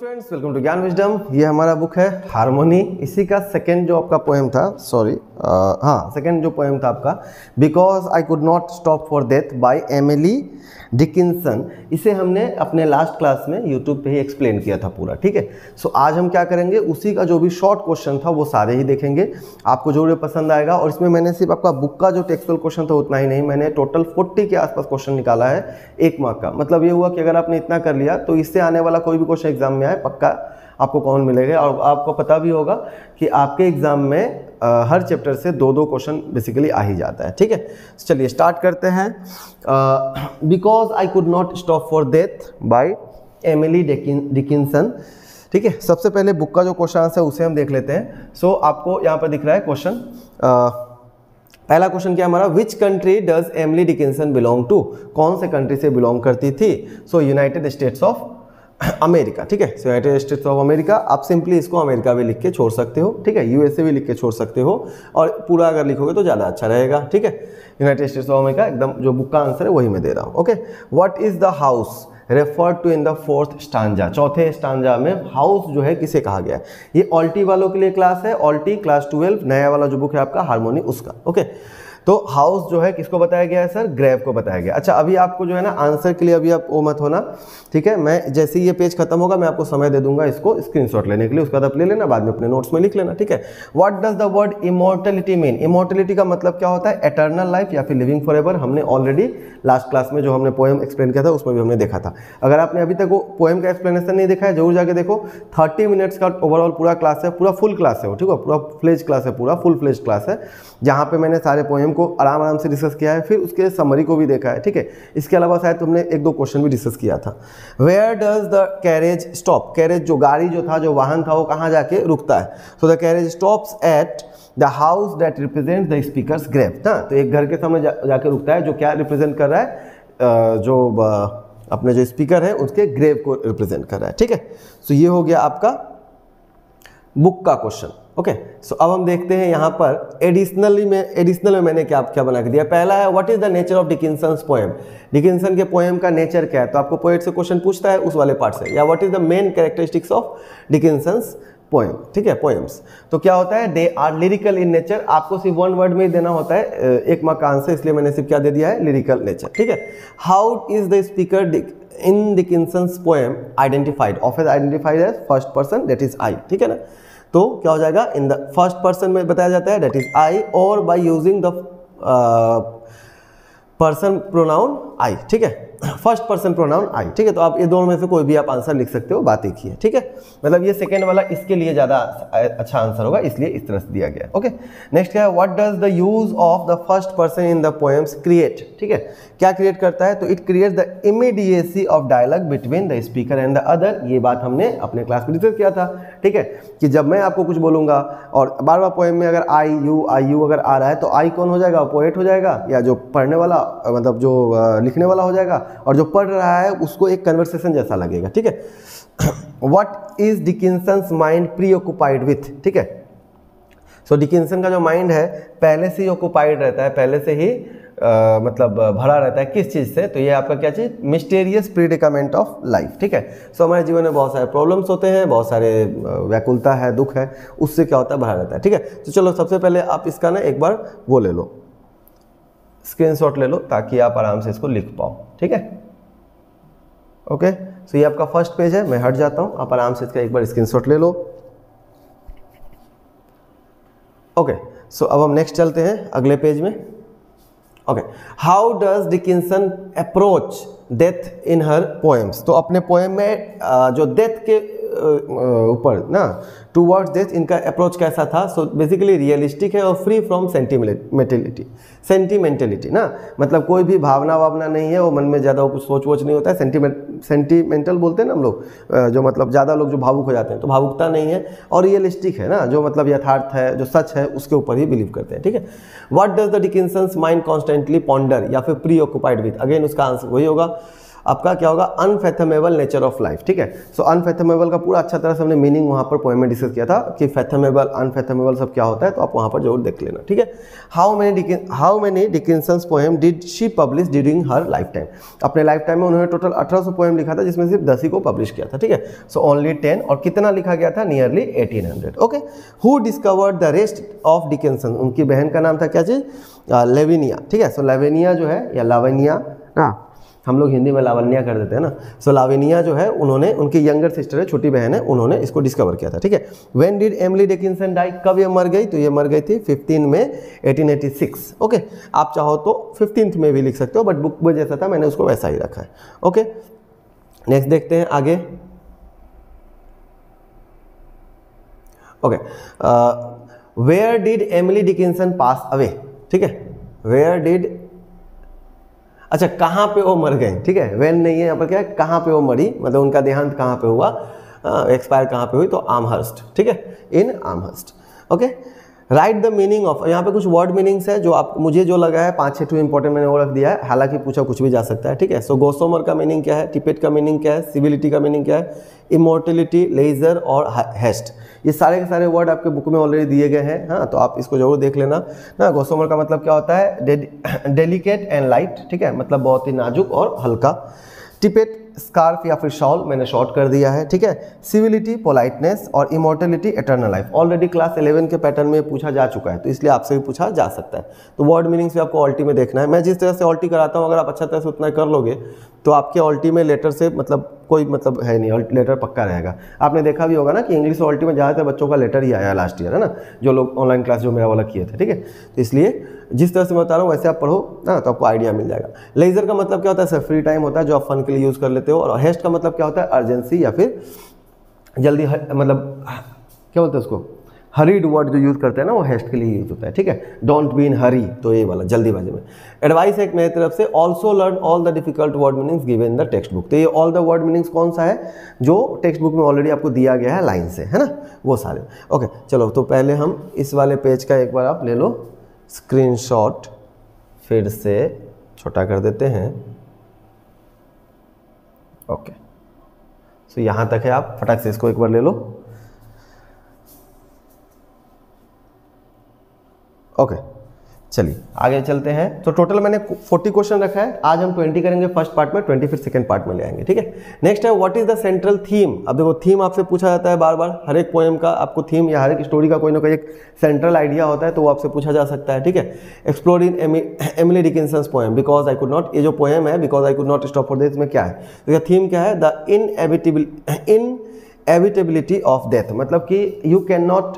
Students, welcome to ज्ञान wisdom. ये हमारा बुक है हारमोनी। इसी का सेकंड जो आपका पोएम था, सेकंड जो पोएम था आपका because I could not stop for death by Emily Dickinson. इसे हमने अपने लास्ट क्लास में यूट्यूब पे ही एक्सप्लेन किया था पूरा, ठीक है। सो आज हम क्या करेंगे, उसी का जो भी शॉर्ट क्वेश्चन था वो सारे ही देखेंगे, आपको जरूर पसंद आएगा। और इसमें मैंने सिर्फ आपका बुक का जो टेक्सुअल क्वेश्चन था उतना ही नहीं, मैंने टोटल 40 के आसपास क्वेश्चन निकाला है 1 मार्क का। मतलब ये हुआ कि अगर आपने इतना कर लिया तो इससे आने वाला कोई भी क्वेश्चन एग्जाम में आए पक्का आपको कॉमन मिलेगा। और आपको पता भी होगा कि आपके एग्जाम में हर चैप्टर से 2-2 क्वेश्चन बेसिकली आ ही जाता है, ठीक है। चलिए स्टार्ट करते हैं। Because I could not stop for death by Emily Dickinson, ठीक है। सबसे पहले बुक का जो क्वेश्चन आंसर है उसे हम देख लेते हैं। सो आपको यहाँ पर दिख रहा है क्वेश्चन। पहला क्वेश्चन क्या हमारा, which country does Emily Dickinson belong to, कौन से कंट्री से बिलोंग करती थी। So United States of America, ठीक है। So United States of America, आप सिंपली इसको अमेरिका भी लिख के छोड़ सकते हो, ठीक है। यूएसए भी लिख के छोड़ सकते हो, और पूरा अगर लिखोगे तो ज़्यादा अच्छा रहेगा, ठीक है। यूनाइटेड स्टेट्स ऑफ अमेरिका एकदम जो बुक का आंसर है वही मैं दे रहा हूँ, okay. What is the house referred to in the 4th stanza, चौथे स्टांजा में हाउस जो है किसे कहा गया है। ये ऑल्टी वालों के लिए क्लास है, ऑल्टी क्लास 12 नया वाला जो बुक है आपका हारमोनी उसका, ओके। तो हाउस जो है किसको बताया गया है सर, ग्रेव को बताया गया। अच्छा, अभी आपको जो है ना आंसर के लिए अभी आप वो मत होना, ठीक है। मैं जैसे ही ये पेज खत्म होगा मैं आपको समय दे दूंगा इसको स्क्रीनशॉट लेने के लिए, उसका आप ले लेना, बाद में अपने नोट्स में लिख लेना, ठीक है। What does the word immortality mean, immortality का मतलब क्या होता है, एटर्नल लाइफ या फिर लिविंग फॉरएवर। हमने ऑलरेडी लास्ट क्लास में जो हमने पोएम एक्सप्लेन किया था उसमें भी हमने देखा था। अगर आपने अभी तक वो पोएम का एक्सप्लेनेशन नहीं देखा है जरूर जाके देखो। 30 मिनट्स का ओवरऑल पूरा क्लास है, पूरा फुल क्लास है वो, ठीक है। पूरा फ्लेज क्लास है, पूरा फुल फ्लेज क्लास है, जहाँ पे मैंने सारे पोएम को आराम से डिस्कस किया है, फिर उसके समरी को भी देखा है, ठीक है। इसके अलावा शायद तुमने 1-2 क्वेश्चन भी डिस्कस किया था। Where does the carriage stop, carriage जो गाड़ी जो था, जो वाहन था, वो कहाँ जाके रुकता है। So the carriage stops at the house that represent the speaker's grave ना। तो एक घर के सामने जाके रुकता है जो क्या रिप्रेजेंट कर रहा है, जो अपने जो स्पीकर है उसके ग्रेव को रिप्रेजेंट कर रहा है, ठीक है। सो ये हो गया आपका बुक का क्वेश्चन, ओके। सो अब हम देखते हैं यहाँ पर एडिशनल में मैंने क्या बना के दिया। पहला है what is the nature of Dickinson's poem, Dickinson के पोएम का नेचर क्या है। तो आपको पोएट से क्वेश्चन पूछता है उस वाले पार्ट से, या what is the main characteristics of Dickinson's poem, ठीक है, पोएम्स। तो क्या होता है, they are lyrical in nature. आपको सिर्फ 1 वर्ड में ही देना होता है 1 मार्क का आंसर, इसलिए मैंने सिर्फ क्या दे दिया है, लिरिकल नेचर, ठीक है। How is the speaker in Dickinson's poem identified, often identified as first person, that is I, ठीक है ना। तो क्या हो जाएगा, इन द फर्स्ट पर्सन में बताया जाता है, दैट इज आई, और by using the person pronoun आई, ठीक है, फर्स्ट पर्सन प्रोनाउन आई, ठीक है। तो आप ये दोनों में से कोई भी आप आंसर लिख सकते हो, बात एक ही है, ठीक है। मतलब ये सेकंड वाला इसके लिए ज़्यादा अच्छा आंसर होगा, इसलिए इस तरह से दिया गया, ओके। नेक्स्ट क्या है, what does the use of the first person in the poems create, ठीक है, क्या क्रिएट करता है। तो it create the immediacy of dialogue between the speaker and the other. ये बात हमने अपने क्लास में डिस्कस किया था, ठीक है, कि जब मैं आपको कुछ बोलूँगा और बार बार पोएम में अगर आई यू अगर आ रहा है तो आई कौन हो जाएगा, पोएट हो जाएगा, या जो पढ़ने वाला मतलब जो लिखने वाला हो जाएगा, और जो पढ़ रहा है उसको एक कन्वर्सेशन जैसा लगेगा, ठीक है। What is Dickinson's mind preoccupied with, ठीक है। सो डिकिंसन का जो माइंड है पहले से ही ऑक्युपाइड रहता है, पहले से ही मतलब भरा रहता है किस चीज़ से। तो ये आपका क्या चीज़, मिस्टीरियस प्रीडिकामेंट ऑफ लाइफ, ठीक है। सो हमारे जीवन में बहुत सारे प्रॉब्लम्स होते हैं, बहुत सारे व्याकुलता है, दुख है, उससे क्या होता है, भरा रहता है, ठीक है। तो चलो सबसे पहले आप इसका ना एक बार वो ले लो, स्क्रीनशॉट ले लो, ताकि आप आराम से इसको लिख पाओ, ठीक है, ओके। सो ये आपका फर्स्ट पेज है, मैं हट जाता हूँ, आप आराम से इसका एक बार स्क्रीनशॉट ले लो, ओके। सो अब हम नेक्स्ट चलते हैं अगले पेज में, okay. How does Dickinson approach death in her poems. तो अपने पोएम में जो डेथ के ऊपर ना, टूवर्ड्स डेथ, इनका अप्रोच कैसा था। सो बेसिकली रियलिस्टिक है और फ्री फ्रॉम सेंटिमेंटलिटी ना, मतलब कोई भी भावना नहीं है, वो मन में ज़्यादा कुछ सोच वोच नहीं होता है। सेंटिमेंटल बोलते हैं ना हम लोग, जो मतलब ज़्यादा लोग जो भावुक हो जाते हैं, तो भावुकता नहीं है, और रियलिस्टिक है ना, जो मतलब यथार्थ है, जो सच है उसके ऊपर ही बिलीव करते हैं, ठीक है। What does the Dickinson's mind constantly ponder, या फिर प्री ऑक्युपाइड विथ, अगेन उसका आंसर वही होगा, आपका क्या होगा, अनफेथमेबल नेचर ऑफ लाइफ, ठीक है। सो अनफेथमेबल का पूरा अच्छा तरह से हमने मीनिंग वहाँ पर पोएम में डिस्कस किया था कि फेथमेबल अनफेथमेबल सब क्या होता है, तो आप वहाँ पर जरूर देख लेना, ठीक है। How many Dickinson's poem did she publish during her lifetime, अपने लाइफ टाइम में उन्होंने टोटल 1800 पोएम लिखा था, जिसमें सिर्फ 10 ही को पब्लिश किया था, ठीक है। सो ओनली 10, और कितना लिखा गया था, nearly 1800, okay. Who discovered the rest of Dickinson, उनकी बहन का नाम था क्या चीज़, लेविनिया, ठीक है। सो लेविनिया जो है, या लावनिया ना, हम लोग हिंदी में लावण्या कर देते हैं ना। सो लावनिया जो है, उन्होंने, उनकी यंगर सिस्टर है, छोटी बहन है, उन्होंने इसको डिस्कवर किया था, ठीक है। When did Emily Dickinson die, कब ये मर गई, तो ये मर गई थी 15 में 1886, ओके। आप चाहो तो 15th में भी लिख सकते हो, बट बुक में जैसा था मैंने उसको वैसा ही रखा है, ओके। नेक्स्ट देखते हैं आगे, okay. Where did Emily Dickinson pass away, ठीक है। वेयर डिड, अच्छा कहाँ पे वो मर गए, ठीक है। वेन नहीं है यहाँ पर, क्या है, कहाँ पे वो मरी, मतलब उनका देहांत कहाँ पे हुआ, एक्सपायर कहाँ पे हुई, तो आमहर्स्ट, ठीक है, in Amherst, okay. Right the meaning of, यहाँ पे कुछ वर्ड मीनिंग्स है जो आप, मुझे जो लगा है 5-6 इंपॉर्टेंट मैंने वो रख दिया है, हालांकि पूछा कुछ भी जा सकता है, ठीक है। सो गोसोमर का मीनिंग क्या है, टिपेट का मीनिंग क्या है, सिविलिटी का मीनिंग क्या है, इमोर्टिलिटी, लेजर और हेस्ट, ये सारे के सारे वर्ड आपके बुक में ऑलरेडी दिए गए हैं, हाँ, तो आप इसको जरूर देख लेना ना। गोसोमर का मतलब क्या होता है, डेलिकेट एंड लाइट, ठीक है, मतलब बहुत ही नाजुक और हल्का। टिपेट स्कार्फ या फिर शॉल, मैंने शॉर्ट कर दिया है, ठीक है। सिविलिटी पोलाइटनेस, और immortality eternal life, already class 11 के पैटर्न में पूछा जा चुका है, तो इसलिए आपसे भी पूछा जा सकता है। तो वर्ड मीनिंग्स भी आपको ऑल्टी में देखना है। मैं जिस तरह से ऑल्टी कराता हूँ, अगर आप अच्छा तरह से उतना कर लोगे तो आपके ऑल्टी में लेटर से मतलब कोई मतलब है नहीं, लेटर पक्का रहेगा। आपने देखा भी होगा ना कि इंग्लिश ऑल्टी में ज़्यादातर बच्चों का लेटर ही आया लास्ट ईयर, है ना, जो लोग ऑनलाइन क्लास जो मेरा वाला किए थे, ठीक है। तो इसलिए जिस तरह से मैं बता रहा हूँ वैसे आप पढ़ो ना, तो आपको आइडिया मिल जाएगा। लेजर का मतलब क्या होता है, सर फ्री टाइम होता है जो आप फन के लिए यूज़ कर लेते हो। और हेस्ट का मतलब क्या होता है, अर्जेंसी या फिर जल्दी, मतलब क्या बोलते हैं उसको, हरीड वर्ड जो यूज़ करते हैं ना, वो हेस्ट के लिए यूज होता है, ठीक है। डोंट बी इन हरी, तो ये वाला जल्दीबाजी में। एडवाइस है मेरी तरफ से, also learn all the difficult word meanings given in the text book. तो ये ऑल द वर्ड मीनिंग्स कौन सा है, जो टेक्स्ट बुक में ऑलरेडी आपको दिया गया है लाइन से, है ना, वो सारे, ओके। चलो तो पहले हम इस वाले पेज का एक बार आप ले लो स्क्रीनशॉट, फिर से छोटा कर देते हैं, ओके। सो यहाँ तक है, आप फटाक से इसको एक बार ले लो, ओके। चलिए आगे चलते हैं। तो टोटल मैंने 40 क्वेश्चन रखा है, आज हम 20 करेंगे फर्स्ट पार्ट में, 20 फिर सेकंड पार्ट में ले आएंगे, ठीक है। नेक्स्ट है what is the central theme. अब देखो थीम आपसे पूछा जाता है बार बार, हर एक पोएम का आपको थीम या हर एक स्टोरी का कोई ना कोई एक सेंट्रल आइडिया होता है, तो वो आपसे पूछा जा सकता है, ठीक है। Explore in Emily Dickinson's poem because I could not, ये जो पोएम है because I could not stop for this में क्या है, तो थीम क्या है, द इनएविटेबिलिटी ऑफ डेथ, मतलब कि you can not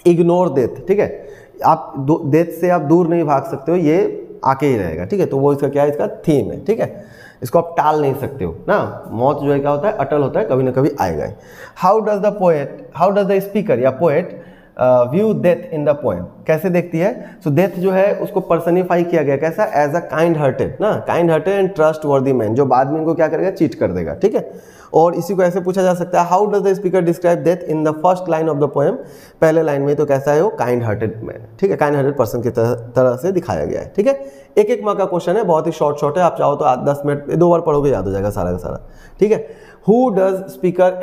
ignore death, ठीक है। आप डेथ से आप दूर नहीं भाग सकते हो, ये आके ही रहेगा, ठीक है। तो वो इसका क्या है, इसका थीम है, ठीक है। इसको आप टाल नहीं सकते हो ना, मौत जो है क्या होता है, अटल होता है, कभी ना कभी आएगा ही। हाउ डज द स्पीकर या poet view death in the poem, कैसे देखती है। सो डेथ जो है उसको पर्सनिफाई किया गया कैसा, एज अ काइंड हार्टेड ना, काइंड हार्टेड एंड ट्रस्ट वर्दी मैन, जो बाद में इनको क्या करेगा, चीट कर देगा, ठीक है। और इसी को ऐसे पूछा जा सकता है, how does the speaker describe death in the first line of the poem, पहले लाइन में तो कैसा है वो, काइंड हार्टेड मैन, ठीक है, काइंड हार्टेड पर्सन की तरह से दिखाया गया है, ठीक है। एक मार्क का क्वेश्चन है, बहुत ही शॉर्ट है, आप चाहो तो 10 मिनट 2 बार पढ़ोगे याद हो जाएगा सारा का सारा, ठीक है। Who does speaker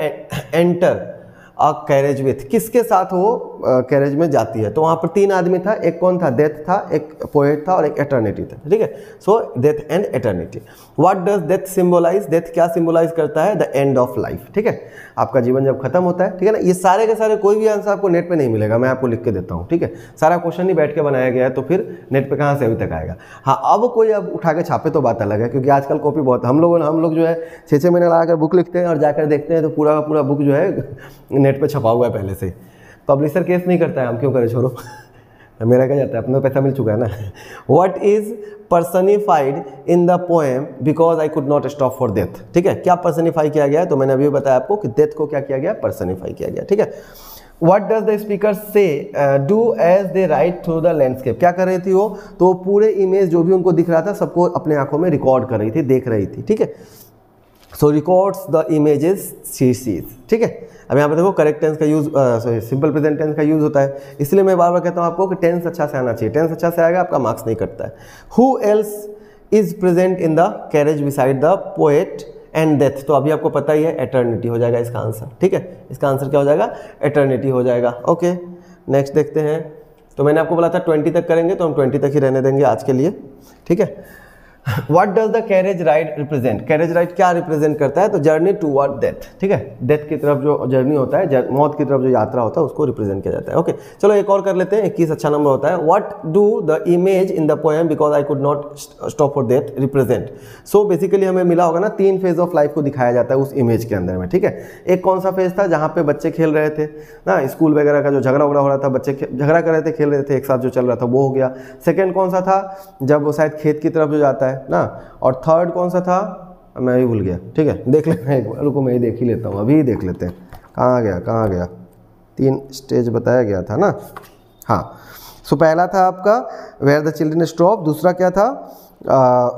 enter a carriage with, किसके साथ वो कैरेज में जाती है, तो वहाँ पर 3 आदमी था, एक कौन था, डेथ था, एक पोएट था और एक एटर्निटी था, ठीक है। So death and eternity. What does death symbolize, death क्या सिंबलाइज करता है, द एंड ऑफ लाइफ, ठीक है, आपका जीवन जब खत्म होता है, ठीक है ना। ये सारे के सारे कोई भी आंसर आपको नेट पे नहीं मिलेगा, मैं आपको लिख के देता हूँ, ठीक है। सारा क्वेश्चन ही बैठ के बनाया गया है, तो फिर नेट पे कहाँ से अभी तक आएगा। हाँ, अब कोई अब उठा के छापे तो बात अलग है, क्योंकि आजकल कॉपी बहुत, हम लोग जो है 6-6 महीने लगाकर बुक लिखते हैं और जाकर देखते हैं तो पूरा का पूरा बुक जो है नेट पे छपा हुआ है पहले से। पब्लिशर केस नहीं करता है, हम क्यों करें, छोड़ो मेरा क्या जाता है, अपना पैसा मिल चुका है ना। What is personified in the poem because I could not stop for death, ठीक है। क्या पर्सनिफाई किया गया है, तो मैंने अभी बताया आपको कि डेथ को क्या किया गया, पर्सनिफाई किया गया, ठीक है। What does the speaker see do as they ride through the landscape, क्या कर रही थी वो, तो पूरे इमेज जो भी उनको दिख रहा था सबको अपने आंखों में रिकॉर्ड कर रही थी, देख रही थी, ठीक है। So records the images she sees, ठीक है। अब यहाँ पे देखो करेक्ट टेंस का यूज, सिंपल प्रेजेंट टेंस का यूज होता है, इसलिए मैं बार बार कहता हूँ आपको कि टेंस अच्छा से आना चाहिए, टेंस अच्छा से आएगा आपका मार्क्स नहीं कटता है। Who else is present in the carriage beside the poet and death. तो अभी आपको पता ही है एटर्निटी हो जाएगा इसका आंसर, ठीक है, इसका आंसर क्या हो जाएगा, एटर्निटी हो जाएगा। ओके, नेक्स्ट देखते हैं। तो मैंने आपको बोला था 20 तक करेंगे, तो हम 20 तक ही रहने देंगे आज के लिए, ठीक है। What does the carriage ride represent? Carriage ride क्या रिप्रेजेंट करता है, तो जर्नी टूवर्ड डेथ, ठीक है, डेथ की तरफ जो जर्नी होता है, मौत की तरफ जो यात्रा होता है उसको रिप्रेजेंट किया जाता है। ओके, चलो एक और कर लेते हैं, 21 अच्छा नंबर होता है। What do the image in the poem because I could not stop for death represent? So basically हमें मिला होगा ना, 3 फेज ऑफ लाइफ को दिखाया जाता है उस इमेज के अंदर में, ठीक है। एक कौन सा फेज था, जहाँ पे बच्चे खेल रहे थे ना, स्कूल वगैरह का जो झगड़ा उगड़ा हो रहा था, बच्चे झगड़ा कर रहे थे, खेल रहे थे एक साथ, जो चल रहा था वो हो गया। सेकेंड कौन सा था, जब वो शायद खेत की तरफ जो जाता है ना, और थर्ड कौन सा था, मैं भी भूल गया, ठीक है, देख लेते हैं एक बार, रुको मैं ही देख ही लेता हूँ, अभी ही देख लेते हैं, कहाँ गया 3 स्टेज बताया गया था ना। हाँ, सो पहला था आपका वेयर द चिल्ड्रन स्टॉप, दूसरा क्या था,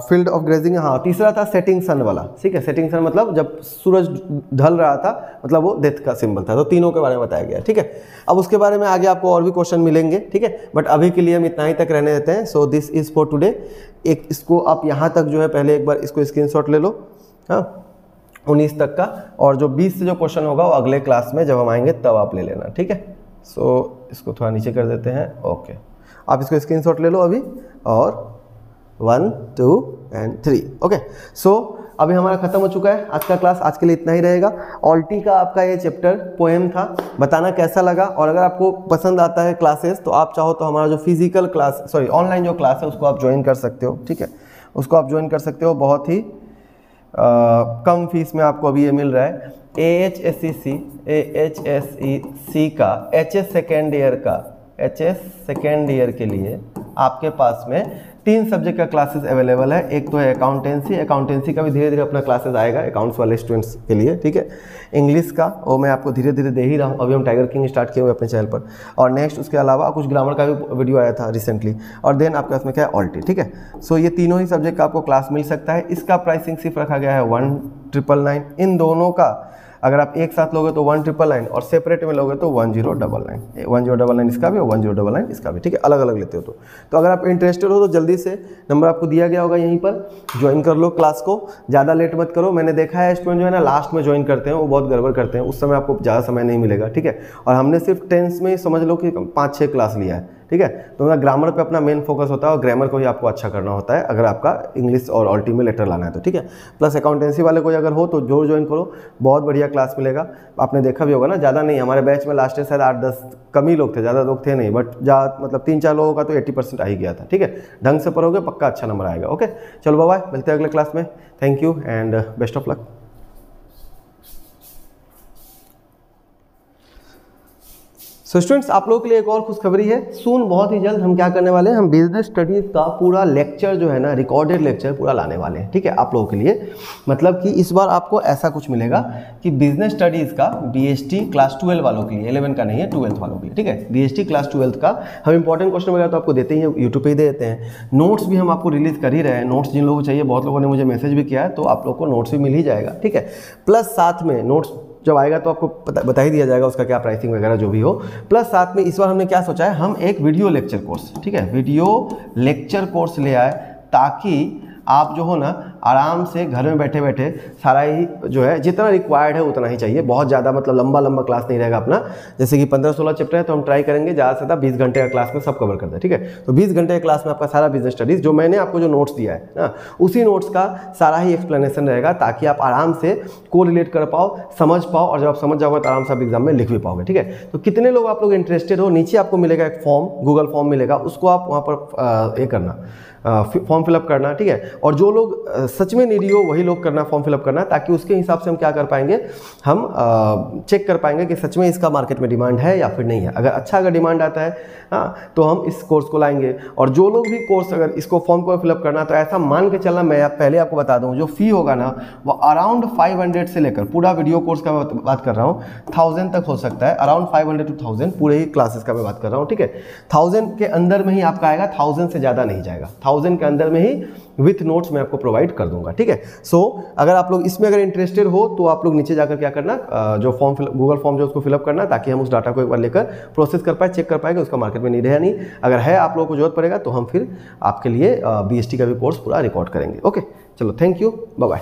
फील्ड ऑफ ग्रेजिंग, हाँ, तीसरा था सेटिंग सन वाला, ठीक है, सेटिंग सन मतलब जब सूरज ढल रहा था, मतलब वो डेथ का सिंबल था। तो तीनों के बारे में बताया गया, ठीक है। अब उसके बारे में आगे आपको और भी क्वेश्चन मिलेंगे, ठीक है, बट अभी के लिए हम इतना ही तक रहने देते हैं। So this is for today. एक इसको आप यहाँ तक जो है पहले एक बार इसको स्क्रीनशॉट ले लो, हाँ, 19 तक का, और जो 20 से जो क्वेश्चन होगा वो अगले क्लास में जब हम आएंगे तब आप ले लेना, ठीक है। सो इसको थोड़ा नीचे कर देते हैं। ओके, आप इसको स्क्रीनशॉट ले लो अभी, और 1 2 एंड 3। ओके, सो अभी हमारा खत्म हो चुका है आज का क्लास, आज के लिए इतना ही रहेगा। ऑल्टी का आपका ये चैप्टर पोएम था, बताना कैसा लगा, और अगर आपको पसंद आता है क्लासेस तो आप चाहो तो हमारा जो फिजिकल क्लास, सॉरी ऑनलाइन जो क्लास है उसको आप ज्वाइन कर सकते हो, ठीक है, उसको आप ज्वाइन कर सकते हो, बहुत ही कम फीस में आपको अभी ये मिल रहा है। AHSEC का HS सेकेंड ईयर के लिए आपके पास में 3 सब्जेक्ट का क्लासेस अवेलेबल है। एक तो है अकाउंटेंसी का भी धीरे धीरे अपना क्लासेस आएगा अकाउंट्स वाले स्टूडेंट्स के लिए, ठीक है। इंग्लिश का वो मैं आपको धीरे धीरे दे ही रहा हूँ, अभी हम टाइगर किंग स्टार्ट किए हुए अपने चैनल पर, और नेक्स्ट उसके अलावा कुछ ग्रामर का भी वीडियो आया था रिसेंटली, और देन आपके पास में क्या है, ऑल्टी, ठीक है। सो ये तीनों ही सब्जेक्ट का आपको क्लास मिल सकता है। इसका प्राइसिंग सिर्फ रखा गया है 1999। इन दोनों का अगर आप एक साथ लोगे तो 1999, और सेपरेट में लोगे तो 1099 इसका भी और 1099 इसका भी, ठीक है, अलग अलग लेते हो तो अगर आप इंटरेस्टेड हो तो जल्दी से नंबर आपको दिया गया होगा यहीं पर, ज्वाइन कर लो क्लास को, ज़्यादा लेट मत करो। मैंने देखा है स्टूडेंट जो है ना लास्ट में ज्वाइन करते हैं, वो बहुत गड़बड़ करते हैं, उस समय आपको ज़्यादा समय नहीं मिलेगा, ठीक है। और हमने सिर्फ टेंस में समझ लो कि 5-6 क्लास लिया है, ठीक है। तो मेरा ग्रामर पे अपना मेन फोकस होता है, और ग्रामर को ही आपको अच्छा करना होता है अगर आपका इंग्लिश और ऑल्टी में लेटर लाना है तो, ठीक है। प्लस अकाउंटेंसी वाले कोई अगर हो तो जरूर ज्वाइन करो, बहुत बढ़िया क्लास मिलेगा। आपने देखा भी होगा ना, ज़्यादा नहीं, हमारे बैच में लास्ट ईयर शायद 8-10 कम ही लोग थे, ज़्यादा लोग थे नहीं, बट मतलब 3-4 लोगों का तो 80% आ ही गया था, ठीक है। ढंग से पढ़ोगे पक्का अच्छा नंबर आएगा। ओके, चलो बाय, मिलते हैं अगले क्लास में। Thank you and best of luck. So students, आप लोगों के लिए एक और खुशखबरी है। सून बहुत ही जल्द हम क्या करने वाले हैं, हम बिजनेस स्टडीज़ का पूरा लेक्चर जो है ना, रिकॉर्डेड लेक्चर पूरा लाने वाले हैं, ठीक है, आप लोगों के लिए। मतलब कि इस बार आपको ऐसा कुछ मिलेगा कि बिजनेस स्टडीज़ का BST क्लास 12 वालों के लिए, 11 का नहीं है, 12th वालों के लिए, ठीक है। BST क्लास 12th का हम इंपॉर्टेंट क्वेश्चन वगैरह तो आपको देते ही हैं, यूट्यूब पर ही दे देते हैं। नोट्स भी हम आपको रिलीज़ कर ही रहे हैं। नोट्स जिन लोगों को चाहिए, बहुत लोगों ने मुझे मैसेज भी किया है, तो आप लोग को नोट्स भी मिल ही जाएगा, ठीक है। प्लस साथ में नोट्स जब आएगा तो आपको बता ही दिया जाएगा उसका क्या प्राइसिंग वगैरह जो भी हो। प्लस साथ में इस बार हमने क्या सोचा है, हम एक वीडियो लेक्चर कोर्स, ठीक है, वीडियो लेक्चर कोर्स ले आए, ताकि आप जो हो ना आराम से घर में बैठे बैठे सारा ही जो है जितना रिक्वायर्ड है उतना ही चाहिए। बहुत ज़्यादा मतलब लंबा क्लास नहीं रहेगा अपना, जैसे कि 15-16 चैप्टर है तो हम ट्राई करेंगे ज़्यादा से ज़्यादा 20 घंटे का क्लास में सब कवर कर दें, ठीक है। तो 20 घंटे की क्लास में आपका सारा बिजनेस स्टडीज़ जो मैंने आपको जो नोट्स दिया है ना, उसी नोट्स का सारा ही एक्सप्लेनेशन रहेगा, ताकि आप आराम से को रिलेट कर पाओ, समझ पाओ, और जब आप समझ जाओगे तो आराम से आप एग्जाम में लिख भी पाओगे, ठीक है। तो कितने लोग आप लोग इंटरेस्टेड हो, नीचे आपको मिलेगा एक फॉर्म, गूगल फॉर्म मिलेगा, उसको आप वहाँ पर ये करना, फॉर्म फिलअप करना, ठीक है। और जो लोग सच में नीडी हो वही लोग करना, फॉर्म फिलअप करना, ताकि उसके हिसाब से हम क्या कर पाएंगे, हम चेक कर पाएंगे कि सच में इसका मार्केट में डिमांड है या फिर नहीं है। अगर डिमांड आता है हाँ, तो हम इस कोर्स को लाएंगे। और जो लोग भी कोर्स अगर इसको फॉर्म को फिलअप करना, तो ऐसा मान के चलना, मैं पहले आपको बता दूं, जो फी होगा ना वो अराउंड 500 से लेकर, पूरा वीडियो कोर्स का मैं बात कर रहा हूँ, 1000 तक हो सकता है। अराउंड 500 to 1000 पूरे ही क्लासेस का मैं बात कर रहा हूँ, ठीक है। 1000 के अंदर में ही आपका आएगा, 1000 से ज़्यादा नहीं जाएगा। 1000 के अंदर में ही विथ नोट्स मैं आपको प्रोवाइड कर दूंगा, ठीक है। सो अगर आप लोग इसमें अगर इंटरेस्टेड हो तो आप लोग नीचे जाकर क्या करना, जो फॉर्म गूगल फॉर्म जो उसको फिलअप करना, ताकि हम उस डाटा को एक बार लेकर प्रोसेस कर पाए, चेक कर पाएंगे उसका मार्केट में नीड है नहीं। अगर है आप लोगों को जरूरत पड़ेगा तो हम फिर आपके लिए BST का भी कोर्स पूरा रिकॉर्ड करेंगे। ओके, चलो थैंक यू, बाय बाय।